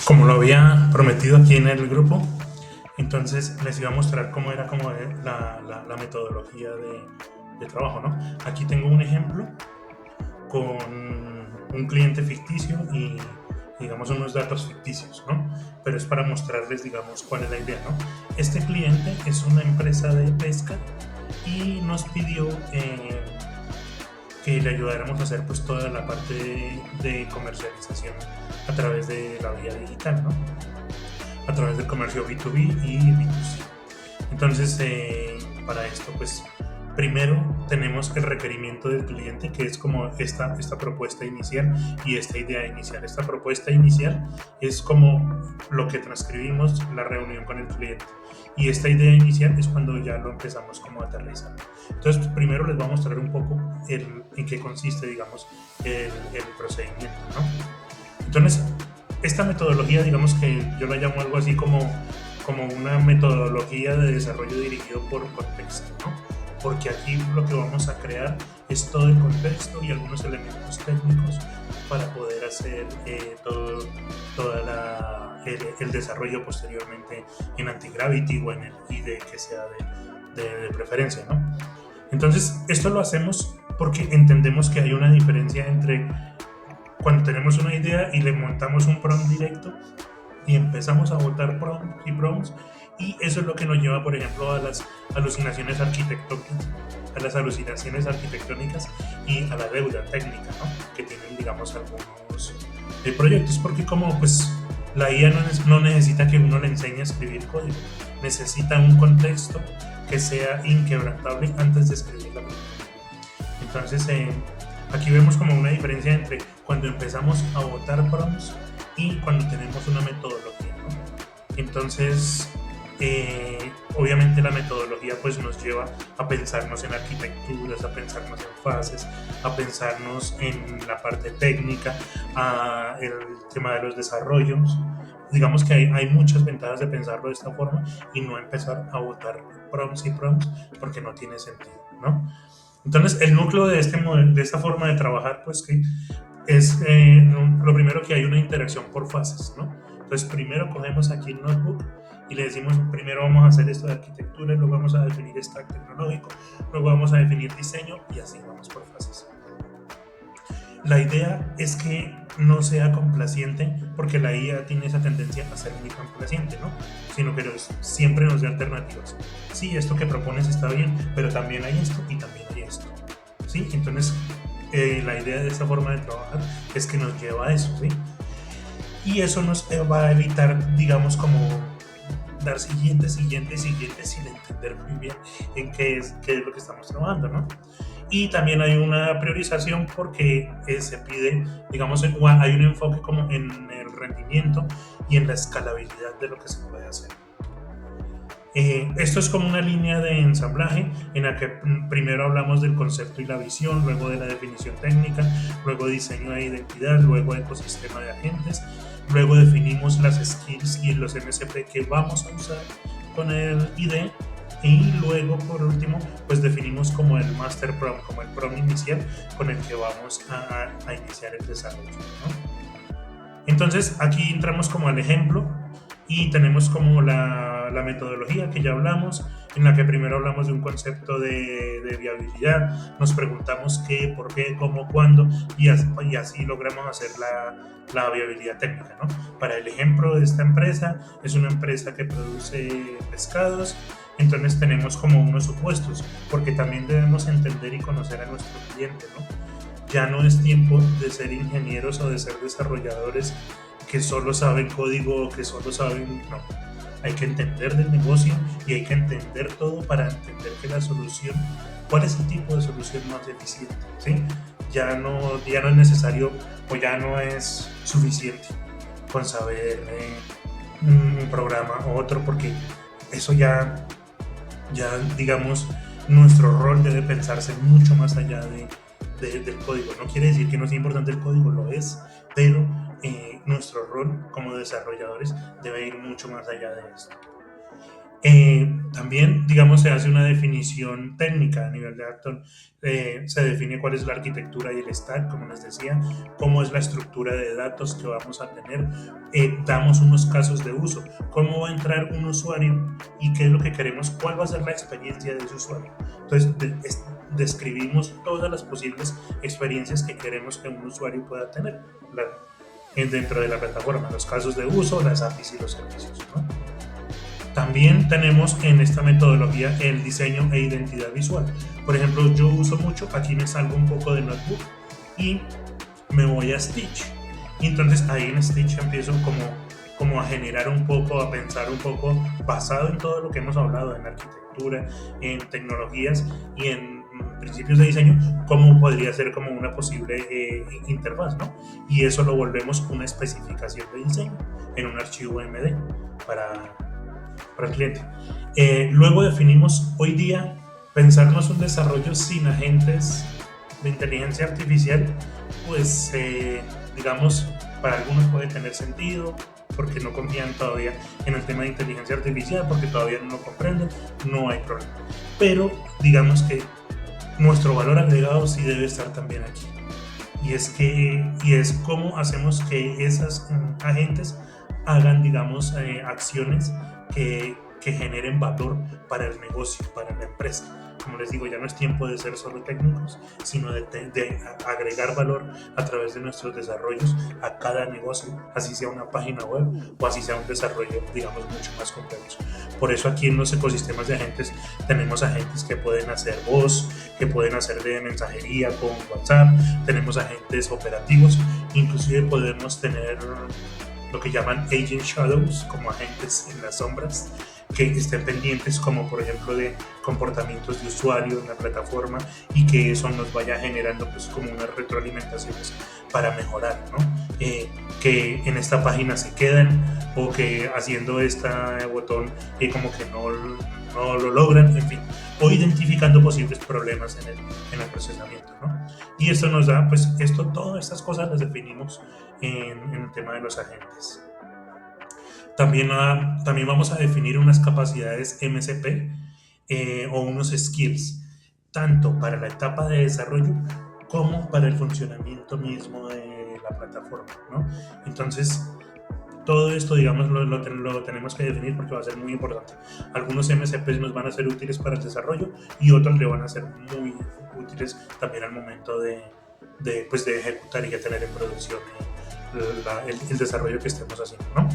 Como lo había prometido aquí en el grupo, entonces les iba a mostrar cómo era como la metodología de trabajo, ¿no? Aquí tengo un ejemplo con un cliente ficticio y digamos unos datos ficticios, ¿no? Pero es para mostrarles, digamos, cuál es la idea, ¿no? Este cliente es una empresa de pesca y nos pidió que le ayudáramos a hacer pues toda la parte de comercialización a través de la vía digital, ¿no? A través del comercio B2B y B2C. Entonces, para esto, pues, primero tenemos el requerimiento del cliente, que es como esta propuesta inicial y esta idea inicial. Esta propuesta inicial es como lo que transcribimos la reunión con el cliente. Y esta idea inicial es cuando ya lo empezamos como a aterrizar. Entonces, pues, primero les voy a mostrar un poco en qué consiste, digamos, el procedimiento, ¿no? Entonces, esta metodología, digamos que yo la llamo algo así como una metodología de desarrollo dirigido por contexto, ¿no? Porque aquí lo que vamos a crear es todo el contexto y algunos elementos técnicos para poder hacer el desarrollo posteriormente en Antigravity o en el IDE que sea de preferencia, ¿no? Entonces, esto lo hacemos porque entendemos que hay una diferencia entre cuando tenemos una idea y le montamos un prompt directo y empezamos a botar prompts y prompts, y eso es lo que nos lleva, por ejemplo, a las alucinaciones arquitectónicas, y a la deuda técnica, ¿no? Que tienen, digamos, algunos proyectos, porque como pues la IA no necesita que uno le enseñe a escribir código, necesita un contexto que sea inquebrantable antes de escribir la aplicación. Entonces, aquí vemos como una diferencia entre cuando empezamos a botar prompts y cuando tenemos una metodología, ¿no? Entonces, obviamente la metodología pues nos lleva a pensarnos en arquitecturas, a pensarnos en fases, a pensarnos en la parte técnica, a el tema de los desarrollos. Digamos que hay muchas ventajas de pensarlo de esta forma y no empezar a botar prompts y prompts porque no tiene sentido, ¿no? Entonces, el núcleo de este modelo, de esta forma de trabajar, pues que es lo primero, que hay una interacción por fases, ¿no? Entonces, primero cogemos aquí el notebook y le decimos, primero vamos a hacer esto de arquitectura, luego vamos a definir stack tecnológico, luego vamos a definir diseño y así vamos por fases. La idea es que no sea complaciente, porque la IA tiene esa tendencia a ser muy complaciente, ¿no? Sino que siempre nos dé alternativas. Sí, esto que propones está bien, pero también hay esto y también hay esto. ¿Sí? Entonces, la idea de esta forma de trabajar es que nos lleva a eso, ¿sí? Y eso nos va a evitar, digamos, como dar siguiente sin entender muy bien en qué es lo que estamos trabajando, ¿no? Y también hay una priorización porque se pide, digamos, hay un enfoque como en el rendimiento y en la escalabilidad de lo que se puede hacer. Esto es como una línea de ensamblaje en la que primero hablamos del concepto y la visión, luego de la definición técnica, luego diseño de identidad, luego ecosistema de agentes, luego definimos las skills y los MCP que vamos a usar con el IDE, y luego por último pues definimos como el master prompt, como el prompt inicial con el que vamos a iniciar el desarrollo, ¿no? Entonces aquí entramos como al ejemplo y tenemos como la metodología que ya hablamos, en la que primero hablamos de un concepto de viabilidad, nos preguntamos qué, por qué, cómo, cuándo, y así logramos hacer la viabilidad técnica, ¿no? Para el ejemplo de esta empresa, es una empresa que produce pescados, entonces tenemos como unos supuestos, porque también debemos entender y conocer a nuestro cliente, ¿no? Ya no es tiempo de ser ingenieros o de ser desarrolladores que solo saben código o que solo saben, no. Hay que entender del negocio y hay que entender todo para entender que la solución, cuál es el tipo de solución más eficiente, ¿sí? Ya no es necesario o ya no es suficiente con saber un programa o otro, porque eso digamos, nuestro rol debe pensarse mucho más allá del código. No quiere decir que no sea importante el código, lo es, pero nuestro rol como desarrolladores debe ir mucho más allá de esto. También, digamos, se hace una definición técnica a nivel de Acton. Se define cuál es la arquitectura y el stack, como les decía, cómo es la estructura de datos que vamos a tener. Damos unos casos de uso, cómo va a entrar un usuario y qué es lo que queremos, cuál va a ser la experiencia de ese usuario. Entonces, describimos todas las posibles experiencias que queremos que un usuario pueda tener dentro de la plataforma, los casos de uso, las APIs y los servicios, ¿no? También tenemos en esta metodología el diseño e identidad visual. Por ejemplo, yo uso mucho, aquí me salgo un poco de Notebook y me voy a Stitch. Y entonces ahí en Stitch empiezo como a generar un poco, a pensar un poco, basado en todo lo que hemos hablado, en arquitectura, en tecnologías y en principios de diseño, cómo podría ser como una posible interfaz, ¿no? Y eso lo volvemos una especificación de diseño en un archivo MD para el cliente. Luego definimos hoy día pensarnos un desarrollo sin agentes de inteligencia artificial, pues digamos, para algunos puede tener sentido porque no confían todavía en el tema de inteligencia artificial, porque todavía no lo comprenden, no hay problema. Pero digamos que nuestro valor agregado sí debe estar también aquí. Y es cómo hacemos que esas agentes hagan, digamos, acciones que generen valor para el negocio, para la empresa. Como les digo, ya no es tiempo de ser solo técnicos, sino de agregar valor a través de nuestros desarrollos a cada negocio, así sea una página web o así sea un desarrollo, digamos, mucho más complejo. Por eso aquí en los ecosistemas de agentes tenemos agentes que pueden hacer voz, que pueden hacer de mensajería con WhatsApp, tenemos agentes operativos, inclusive podemos tener lo que llaman agent shadows, como agentes en las sombras, que estén pendientes, como por ejemplo de comportamientos de usuario en la plataforma, y que eso nos vaya generando pues como unas retroalimentaciones para mejorar, ¿no? Que en esta página se quedan, o que haciendo este botón como que no lo logran, en fin, o identificando posibles problemas en el procesamiento, ¿no? Y esto nos da, pues, todas estas cosas las definimos en el tema de los agentes. También vamos a definir unas capacidades MCP o unos skills, tanto para la etapa de desarrollo como para el funcionamiento mismo de la plataforma, ¿no? Entonces, todo esto, digamos, lo tenemos que definir porque va a ser muy importante. Algunos MCPs nos van a ser útiles para el desarrollo y otros le van a ser muy útiles también al momento de ejecutar y de tener en producción el desarrollo que estemos haciendo, ¿no?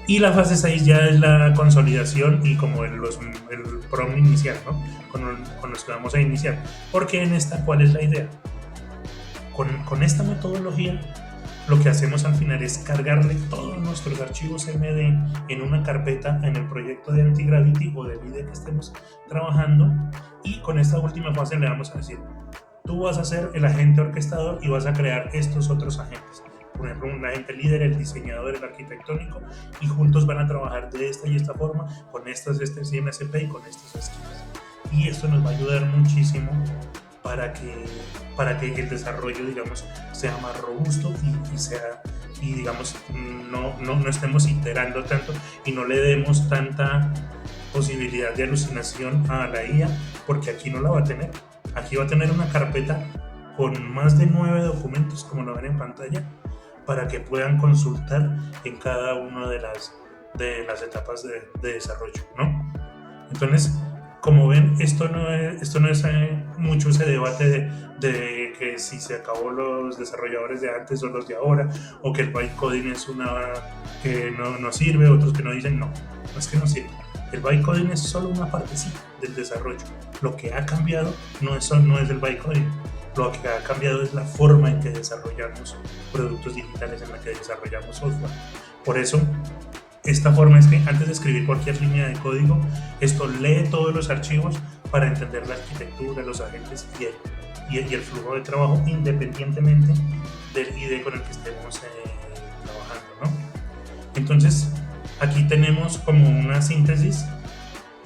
Y la fase 6 ya es la consolidación y como el prompt inicial, ¿no? Con los que vamos a iniciar. Porque en esta, ¿cuál es la idea? Con esta metodología, lo que hacemos al final es cargarle todos nuestros archivos MD en una carpeta en el proyecto de Antigravity o de IDE que estemos trabajando, y con esta última fase le vamos a decir: tú vas a ser el agente orquestador y vas a crear estos otros agentes. Por ejemplo, un agente líder, el diseñador, el arquitectónico, y juntos van a trabajar de esta y esta forma, con estas MCP y con estos skills. Y esto nos va a ayudar muchísimo para que el desarrollo, digamos, sea más robusto y digamos, no estemos iterando tanto y no le demos tanta posibilidad de alucinación a la IA, porque aquí no la va a tener. Aquí va a tener una carpeta con más de 9 documentos, como lo ven en pantalla, para que puedan consultar en cada una de las etapas de desarrollo, ¿no? Entonces, como ven, esto no es mucho ese debate de que si se acabó los desarrolladores de antes o los de ahora, o que el bytecoding es que no sirve, otros que no dicen no es que no sirve. El bytecoding es solo una partecita del desarrollo. Lo que ha cambiado no es el bytecoding. Lo que ha cambiado es la forma en que desarrollamos productos digitales, en la que desarrollamos software. Por eso, esta forma es que antes de escribir cualquier línea de código, esto lee todos los archivos para entender la arquitectura, los agentes y el flujo de trabajo, independientemente del IDE con el que estemos trabajando, ¿no? Entonces, aquí tenemos como una síntesis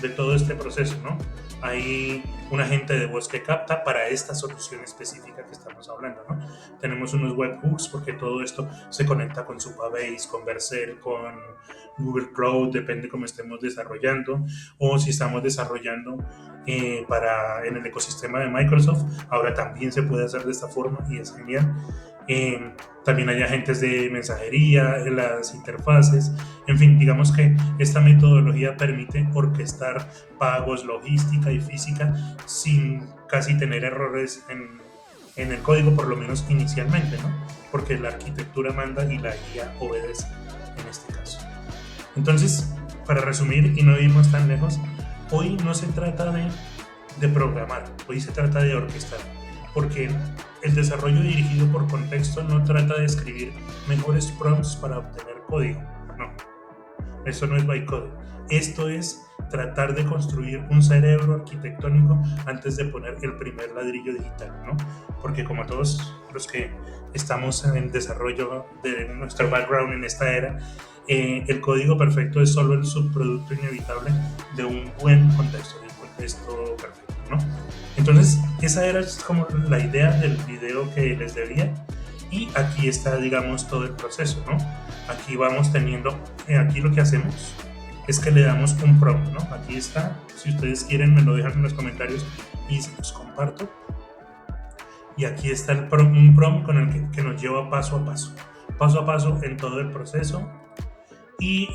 de todo este proceso, ¿no? hay un agente de voz que capta para esta solución específica que estamos hablando, ¿no? Tenemos unos webhooks porque todo esto se conecta con Supabase, con Vercel, con Google Cloud, depende cómo estemos desarrollando, o si estamos desarrollando en el ecosistema de Microsoft, ahora también se puede hacer de esta forma y es genial. También hay agentes de mensajería, las interfaces, en fin, digamos que esta metodología permite orquestar pagos, logística y física sin casi tener errores en el código, por lo menos inicialmente, ¿no? Porque la arquitectura manda y la guía obedece en este caso. Entonces, para resumir y no irnos tan lejos, hoy no se trata de programar, hoy se trata de orquestar, porque el desarrollo dirigido por contexto no trata de escribir mejores prompts para obtener código, no, eso no es bytecode, esto es tratar de construir un cerebro arquitectónico antes de poner el primer ladrillo digital, ¿no? Porque como todos los que estamos en el desarrollo de nuestro background en esta era, el código perfecto es solo el subproducto inevitable de un buen contexto, de un contexto perfecto, ¿no? Entonces, esa era como la idea del video que les debía. Y aquí está, digamos, todo el proceso, ¿no? Aquí vamos teniendo, aquí lo que hacemos es que le damos un prompt, ¿no? Aquí está, si ustedes quieren me lo dejan en los comentarios y se los comparto. Y aquí está un prompt con el que nos lleva paso a paso en todo el proceso. Y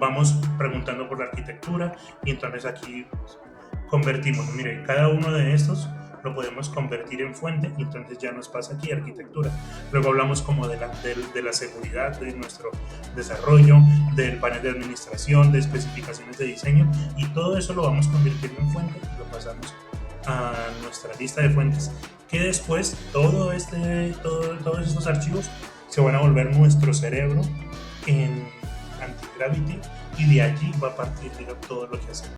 vamos preguntando por la arquitectura y entonces aquí convertimos, miren, cada uno de estos lo podemos convertir en fuente y entonces ya nos pasa aquí arquitectura. Luego hablamos como de la seguridad de nuestro desarrollo, del panel de administración, de especificaciones de diseño y todo eso lo vamos convirtiendo en fuente y lo pasamos a nuestra lista de fuentes, que después todos estos archivos se van a volver nuestro cerebro en Antigravity y de allí va a partir, digamos, todo lo que hacemos.